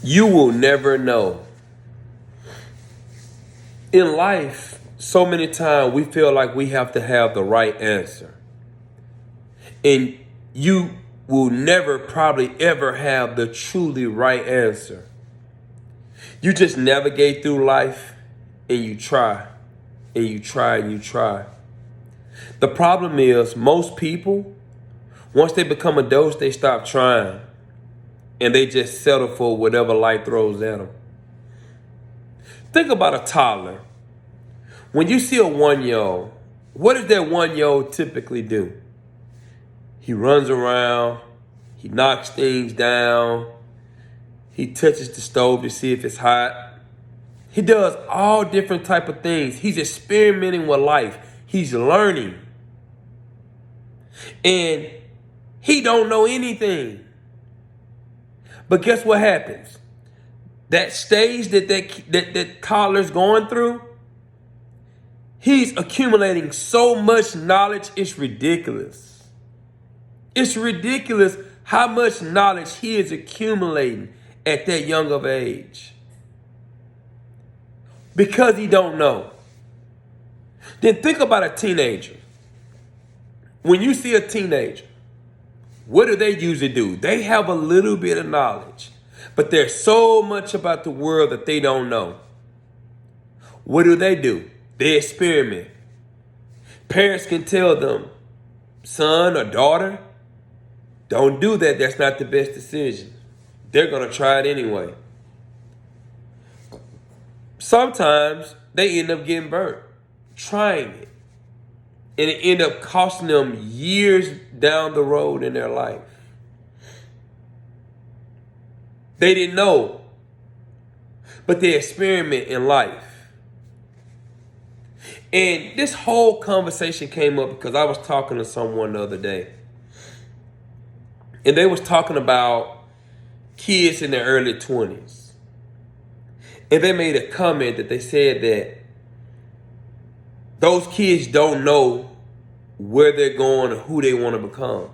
You will never know. In life, so many times we feel like we have to have the right answer. And you will never probably ever have the truly right answer. You just navigate through life and you try and you try and you try. The problem is most people, once they become adults, they stop trying and they just settle for whatever life throws at them. Think about a toddler. When you see a 1-year-old, what does that 1-year-old typically do? He runs around, he knocks things down, he touches the stove to see if it's hot. He does all different type of things. He's experimenting with life. He's learning. And he don't know anything. But guess what happens? That stage that toddler's going through, he's accumulating so much knowledge, it's ridiculous. It's ridiculous how much knowledge he is accumulating at that young of age. Because he don't know. Then think about a teenager. When you see a teenager, what do they usually do? They have a little bit of knowledge, but there's so much about the world that they don't know. What do? They experiment. Parents can tell them, son or daughter, don't do that. That's not the best decision. They're going to try it anyway. Sometimes they end up getting burnt trying it. And it end up costing them years down the road in their life. They didn't know, but they experiment in life. And this whole conversation came up because I was talking to someone the other day. And they was talking about kids in their early 20s. And they made a comment that they said that those kids don't know where they're going or who they want to become.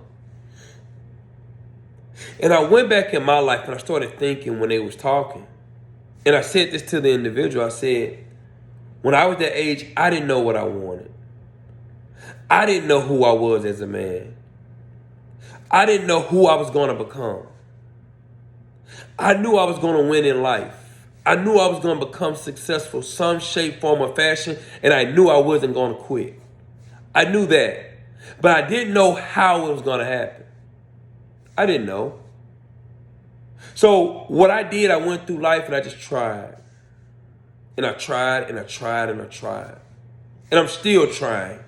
And I went back in my life and I started thinking when they was talking. And I said this to the individual. I said, when I was that age, I didn't know what I wanted. I didn't know who I was as a man. I didn't know who I was going to become. I knew I was going to win in life. I knew I was going to become successful some shape, form, or fashion, and I knew I wasn't going to quit. I knew that, but I didn't know how it was going to happen. I didn't know. So what I did, I went through life and I just tried. And I tried and I tried and I tried. And I'm still trying.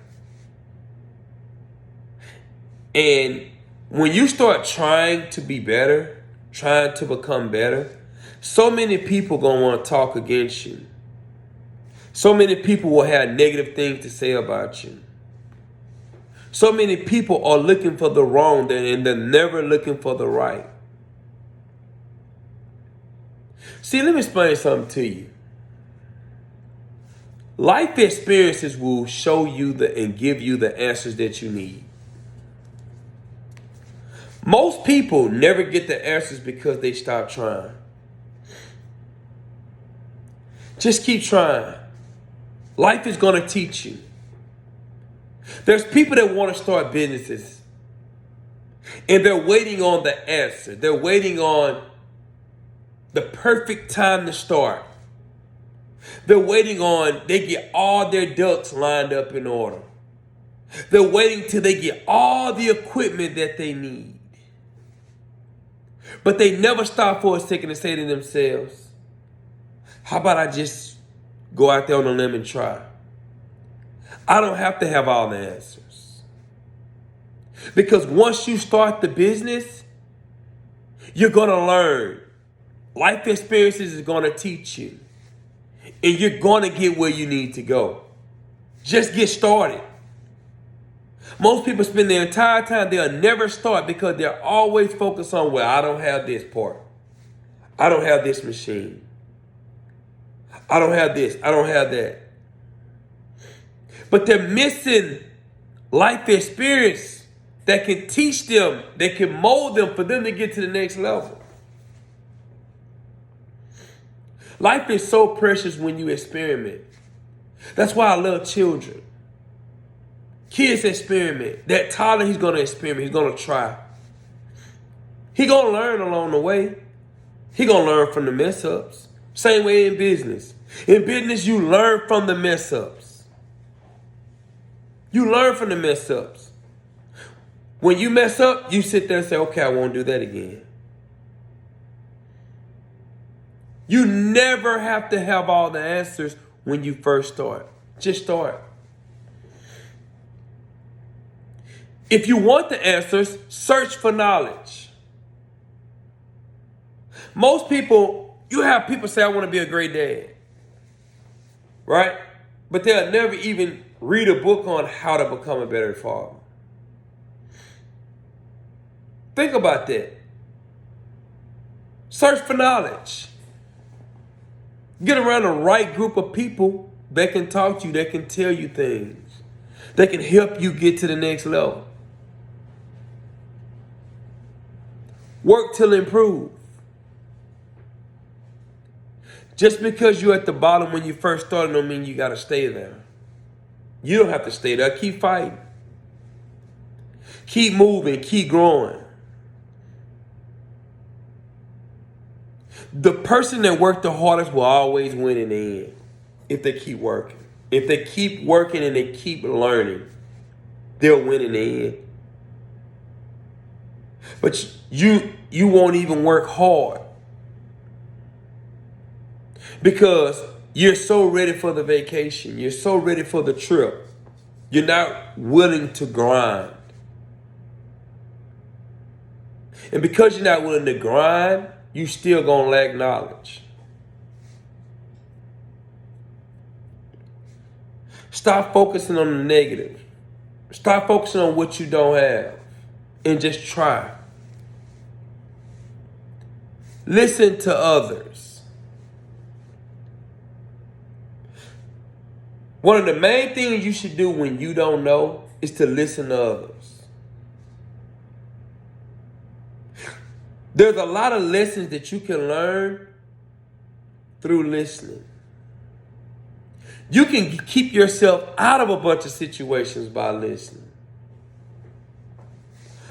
And when you start trying to be better, trying to become better, so many people gonna want to talk against you. So many people will have negative things to say about you. So many people are looking for the wrong and they're never looking for the right. See, let me explain something to you. Life experiences will show you and give you the answers that you need. Most people never get the answers because they stop trying. Just keep trying. Life is going to teach you. There's people that want to start businesses and they're waiting on the answer. They're waiting on the perfect time to start. They're waiting on they get all their ducks lined up in order. They're waiting till they get all the equipment that they need. But they never stop for a second and say to themselves, how about I just go out there on a limb and try? I don't have to have all the answers. Because once you start the business, you're going to learn. Life experiences is going to teach you. And you're going to get where you need to go. Just get started. Most people spend their entire time, they'll never start because they're always focused on, well, I don't have this part. I don't have this machine. I don't have this. I don't have that. But they're missing life experience that can teach teach them, they can mold them for them to get to the next level. Life is so precious when you experiment. That's why I love children. Kids experiment. That toddler, he's going to experiment. He's going to try. He's going to learn along the way. He's going to learn from the mess ups. Same way in business. In business, you learn from the mess ups. You learn from the mess ups. When you mess up, you sit there and say, okay, I won't do that again. You never have to have all the answers when you first start. Just start. If you want the answers, search for knowledge. Most people, you have people say, I want to be a great dad. Right? But they'll never even read a book on how to become a better father. Think about that. Search for knowledge. Get around the right group of people that can talk to you, that can tell you things, that can help you get to the next level. Work till improve. Just because you're at the bottom when you first started don't mean you got to stay there. You don't have to stay there. Keep fighting. Keep moving. Keep growing. The person that worked the hardest will always win in the end if they keep working. If they keep working and they keep learning, they'll win in the end. But you won't even work hard because you're so ready for the vacation. You're so ready for the trip. You're not willing to grind. And because you're not willing to grind, you still gonna lack knowledge. Stop focusing on the negative. Stop focusing on what you don't have. And just try. Listen to others. One of the main things you should do when you don't know is to listen to others. There's a lot of lessons that you can learn through listening. You can keep yourself out of a bunch of situations by listening.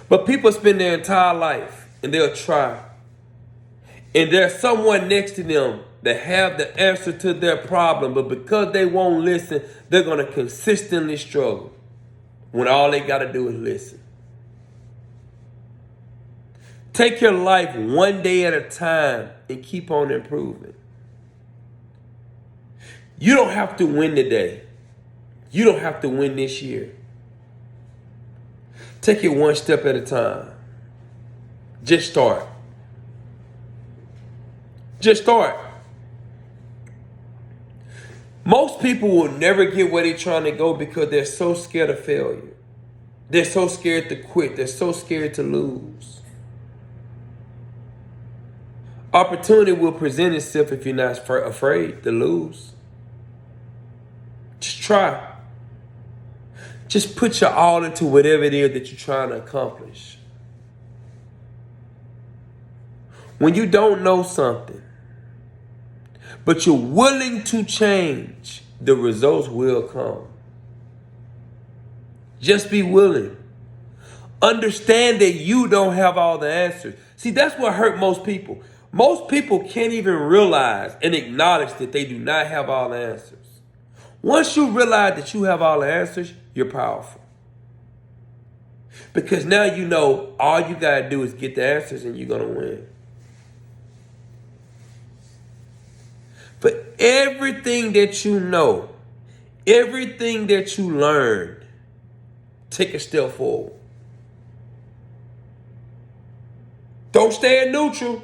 But people spend their entire life and they'll try. And there's someone next to them that have the answer to their problem, but because they won't listen, they're going to consistently struggle when all they got to do is listen. Take your life one day at a time and keep on improving. You don't have to win today. You don't have to win this year. Take it one step at a time. Just start. Just start. Most people will never get where they're trying to go because they're so scared of failure. They're so scared to quit. They're so scared to lose. Opportunity will present itself if you're not afraid to lose. Just try. Just put your all into whatever it is that you're trying to accomplish. When you don't know something, but you're willing to change, the results will come. Just be willing. Understand that you don't have all the answers. See, that's what hurt most people. Most people can't even realize and acknowledge that they do not have all the answers. Once you realize that you have all the answers, you're powerful. Because now you know all you got to do is get the answers and you're going to win. For everything that you know, everything that you learned, take a step forward. Don't stay in neutral.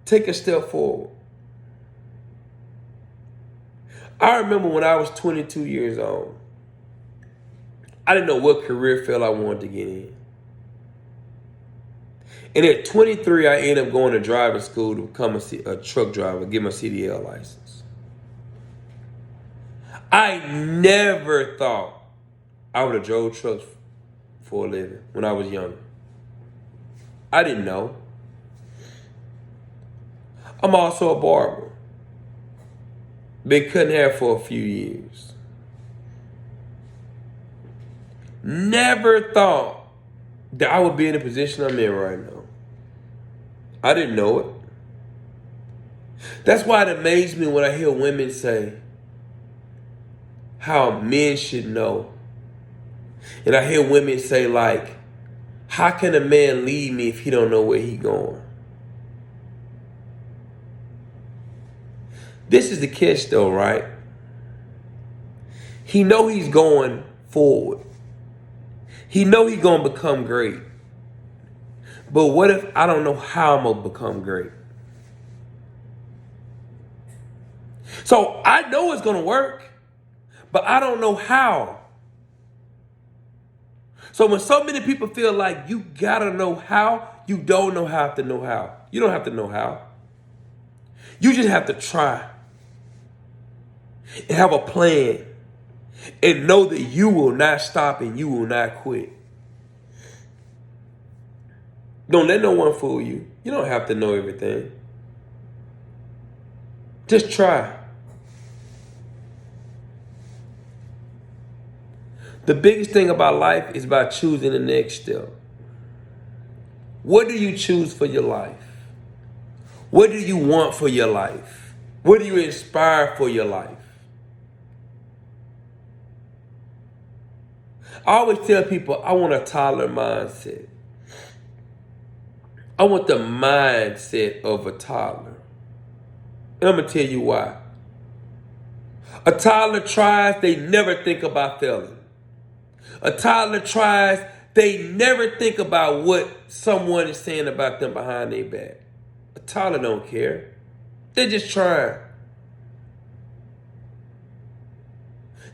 Take a step forward. I remember when I was 22 years old, I didn't know what career field I wanted to get in. And at 23, I ended up going to driving school to become a truck driver, get my CDL license. I never thought I would have drove trucks for a living when I was younger. I didn't know. I'm also a barber. Been cutting hair for a few years. Never thought that I would be in the position I'm in right now. I didn't know it. That's why it amazed me when I hear women say how men should know. And I hear women say, like, how can a man leave me if he don't know where he going? This is the catch though, right? He know he's going forward. He know he's going to become great. But what if I don't know how I'm going to become great? So I know it's going to work, but I don't know how. So when so many people feel like you got to know how, you don't have to know how. You don't have to know how. You just have to try and have a plan and know that you will not stop and you will not quit. Don't let no one fool you. You don't have to know everything. Just try. The biggest thing about life is about choosing the next step. What do you choose for your life? What do you want for your life? What do you inspire for your life? I always tell people I want a toddler mindset. I want the mindset of a toddler. And I'm going to tell you why. A toddler tries, they never think about failing. A toddler tries, they never think about what someone is saying about them behind their back. A toddler don't care. They're just trying.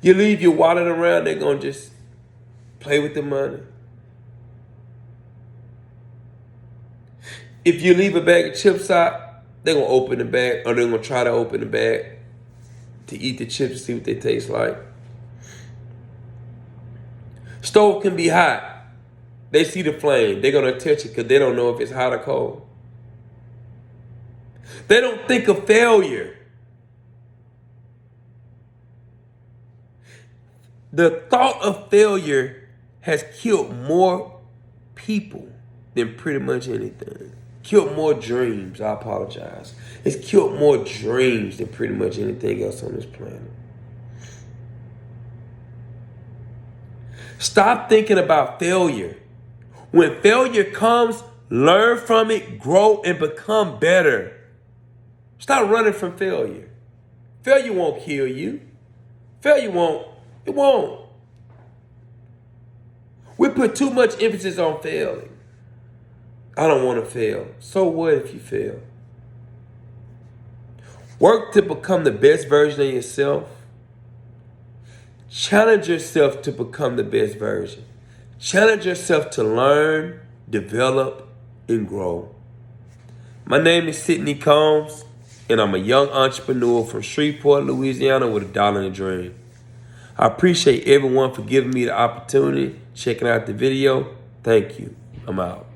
You leave your wallet around, they're going to just play with the money. If you leave a bag of chips out, they're going to open the bag, or they're going to try to open the bag to eat the chips and see what they taste like. Stove can be hot. They see the flame. They're going to touch it because they don't know if it's hot or cold. They don't think of failure. The thought of failure has killed more people than pretty much anything. Killed more dreams. I apologize. It's killed more dreams than pretty much anything else on this planet. Stop thinking about failure. When failure comes, learn from it, grow, and become better. Stop running from failure. Failure won't kill you. Failure won't. It won't. We put too much emphasis on failing. I don't want to fail. So what if you fail? Work to become the best version of yourself. Challenge yourself to become the best version. Challenge yourself to learn, develop, and grow. My name is Sidney Combs, and I'm a young entrepreneur from Shreveport, Louisiana with $1 and a dream. I appreciate everyone for giving me the opportunity, checking out the video. Thank you. I'm out.